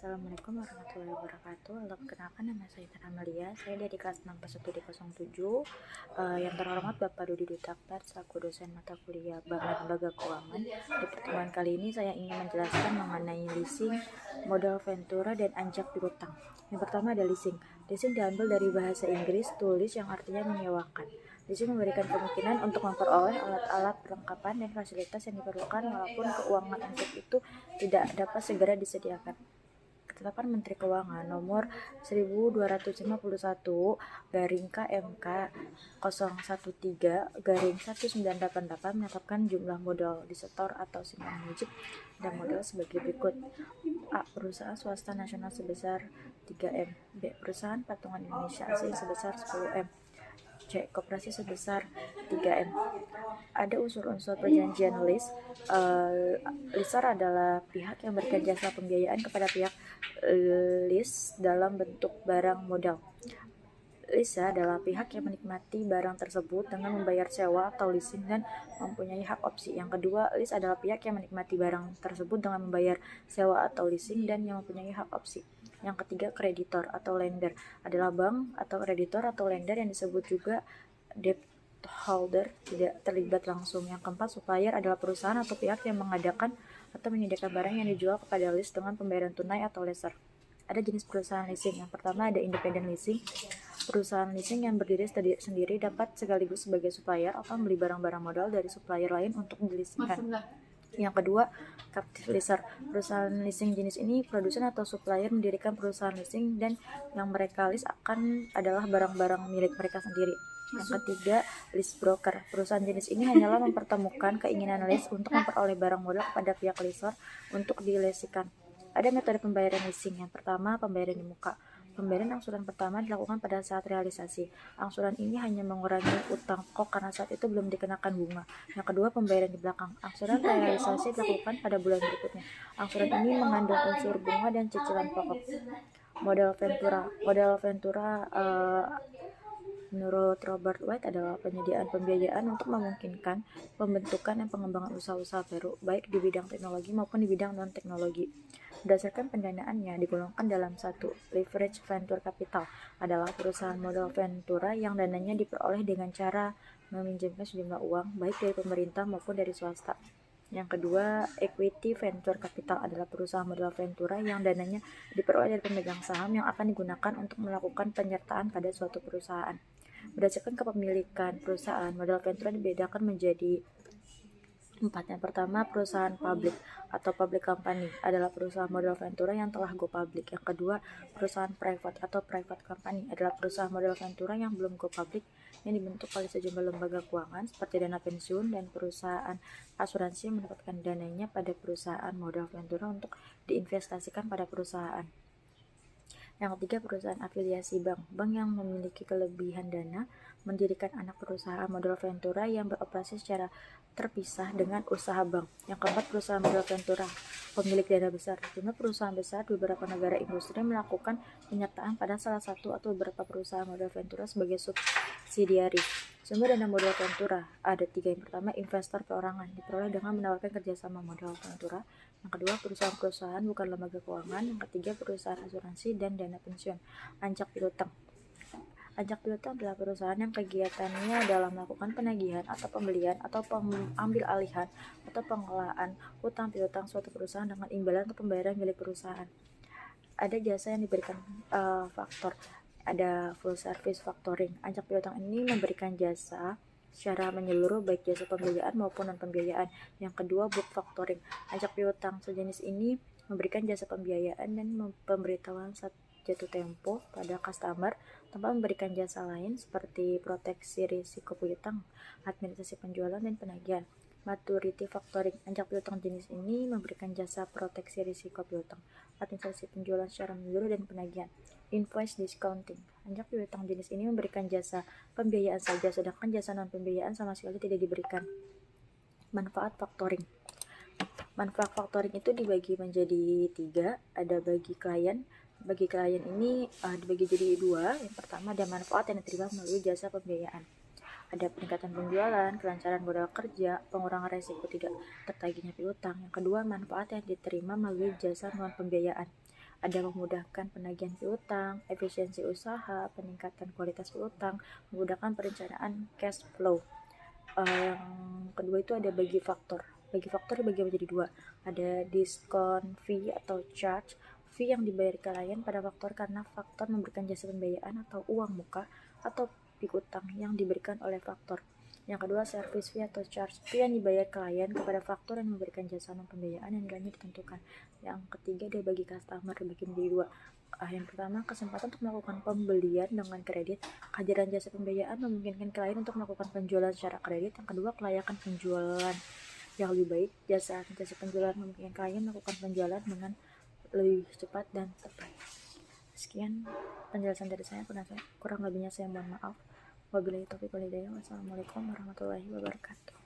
Assalamualaikum warahmatullahi wabarakatuh. Halo, perkenalkan nama saya Tara Amalia. Saya dari kelas 6 1D07. Yang terhormat Bapak Dudi Dutakbar selaku dosen mata kuliah Bank dan Lembaga Keuangan. Di pertemuan kali ini saya ingin menjelaskan mengenai leasing, modal ventura, dan anjak piutang. Yang pertama ada leasing. Leasing diambil dari bahasa Inggris tulis yang artinya menyewakan. Leasing memberikan kemungkinan untuk memperoleh alat-alat perlengkapan dan fasilitas yang diperlukan walaupun keuangan untuk itu tidak dapat segera disediakan. Ketetapan Menteri Keuangan nomor 1251 garing KMK 013 garing 1988 menetapkan jumlah modal disetor atau simpan wajib dan modal sebagai berikut. A. Perusahaan swasta nasional sebesar 3M. B. Perusahaan patungan Indonesia asing sebesar 10M. C. Koperasi sebesar 3M. Ada unsur-unsur perjanjian lease. Leaser adalah pihak yang memberikan jasa pembiayaan kepada pihak lease dalam bentuk barang modal. Leaser adalah pihak yang menikmati barang tersebut dengan membayar sewa atau leasing dan mempunyai hak opsi. Yang kedua, lease adalah pihak yang menikmati barang tersebut dengan membayar sewa atau leasing dan yang mempunyai hak opsi. Yang ketiga, kreditor atau lender adalah bank atau kreditor atau lender yang disebut juga debt holder, tidak terlibat langsung. Yang keempat, supplier adalah perusahaan atau pihak yang mengadakan atau menyediakan barang yang dijual kepada lease dengan pembayaran tunai atau leaser. Ada jenis perusahaan leasing. Yang pertama ada independent leasing. Perusahaan leasing yang berdiri sendiri dapat sekaligus sebagai supplier atau membeli barang-barang modal dari supplier lain untuk dileasingkan. Yang kedua, captive leaser. Perusahaan leasing jenis ini produsen atau supplier mendirikan perusahaan leasing dan yang mereka lease adalah barang-barang milik mereka sendiri. Yang ketiga, lease broker. Perusahaan jenis ini hanyalah mempertemukan keinginan lease untuk memperoleh barang modal kepada pihak leaser untuk dileasingkan. Ada metode pembayaran leasing. Yang pertama, pembayaran di muka. Pembayaran angsuran pertama dilakukan pada saat realisasi. Angsuran ini hanya mengurangi utang pokok karena saat itu belum dikenakan bunga. Yang kedua, pembayaran di belakang. Angsuran realisasi dilakukan pada bulan berikutnya. Angsuran ini mengandung unsur bunga dan cicilan pokok. Modal ventura menurut Robert White adalah penyediaan pembiayaan untuk memungkinkan pembentukan dan pengembangan usaha-usaha baru, baik di bidang teknologi maupun di bidang non-teknologi. Berdasarkan pendanaannya digolongkan dalam satu. Leverage venture capital adalah perusahaan modal ventura yang dananya diperoleh dengan cara meminjamkan sejumlah uang, baik dari pemerintah maupun dari swasta. Yang kedua, equity venture capital adalah perusahaan modal ventura yang dananya diperoleh dari pemegang saham yang akan digunakan untuk melakukan penyertaan pada suatu perusahaan. Berdasarkan kepemilikan perusahaan, modal ventura dibedakan menjadi 4. Yang pertama, perusahaan publik atau public company adalah perusahaan modal ventura yang telah go public. Yang kedua, perusahaan private atau private company adalah perusahaan modal ventura yang belum go public yang dibentuk oleh sejumlah lembaga keuangan seperti dana pensiun dan perusahaan asuransi yang mendapatkan dananya pada perusahaan modal ventura untuk diinvestasikan pada perusahaan. Yang ketiga, perusahaan afiliasi bank. Bank yang memiliki kelebihan dana mendirikan anak perusahaan modal ventura yang beroperasi secara terpisah dengan usaha bank. Yang keempat, perusahaan modal ventura pemilik dana besar. Jumlah perusahaan besar di beberapa negara industri melakukan penyertaan pada salah satu atau beberapa perusahaan modal ventura sebagai subsidiari. Sumber dana modal ventura ada 3. Yang pertama, investor perorangan diperoleh dengan menawarkan kerjasama modal ventura. Yang kedua, perusahaan-perusahaan bukan lembaga keuangan. Yang ketiga, perusahaan asuransi dan dana pensiun. Anjak piutang. Anjak piutang adalah perusahaan yang kegiatannya adalah melakukan penagihan atau pembelian atau pengambil alihan atau pengelolaan hutang piutang suatu perusahaan dengan imbalan atau pembayaran milik perusahaan. Ada jasa yang diberikan faktor. Ada full service factoring. Anjak piutang ini memberikan jasa secara menyeluruh baik jasa pembiayaan maupun non pembiayaan. Yang kedua, book factoring. Anjak piutang sejenis ini memberikan jasa pembiayaan dan pemberitahuan jatuh tempo pada customer tanpa memberikan jasa lain seperti proteksi risiko piutang, administrasi penjualan dan penagihan. Maturity factoring. Anjak piutang jenis ini memberikan jasa proteksi risiko piutang, administrasi penjualan secara menyeluruh dan penagihan. Invoice discounting. Anjak piutang jenis ini memberikan jasa pembiayaan saja, sedangkan jasa non pembiayaan sama sekali tidak diberikan. Manfaat factoring. Manfaat factoring itu dibagi menjadi 3. Ada bagi klien. Bagi klien ini dibagi jadi 2. Yang pertama, ada manfaat yang diterima melalui jasa pembiayaan. Ada peningkatan penjualan, kelancaran modal kerja, pengurangan resiko tidak tertagihnya piutang. Yang kedua, manfaat yang diterima melalui jasa non pembiayaan. Ada memudahkan penagihan piutang, efisiensi usaha, peningkatan kualitas piutang, memudahkan perencanaan cash flow. Yang kedua itu ada bagi faktor. Bagi faktor dibagi menjadi dua. Ada diskon fee atau charge. Fee yang dibayar klien pada faktor karena faktor memberikan jasa pembiayaan atau uang muka atau piutang yang diberikan oleh faktor. Yang kedua, service fee atau charge, fee yang dibayar klien kepada faktor yang memberikan jasa non pembiayaan yang nilainya ditentukan. Yang ketiga, dia bagi customer dibagi menjadi dua. Yang pertama, kesempatan untuk melakukan pembelian dengan kredit. Kehadiran jasa pembiayaan memungkinkan klien untuk melakukan penjualan secara kredit. Yang kedua, kelayakan penjualan yang lebih baik. Jasa penjualan memungkinkan klien melakukan penjualan dengan lebih cepat dan tepat. Sekian penjelasan dari saya, kurang lebihnya saya mohon maaf. Wabillahi taufiq wal hidayah. Wassalamualaikum warahmatullahi wabarakatuh.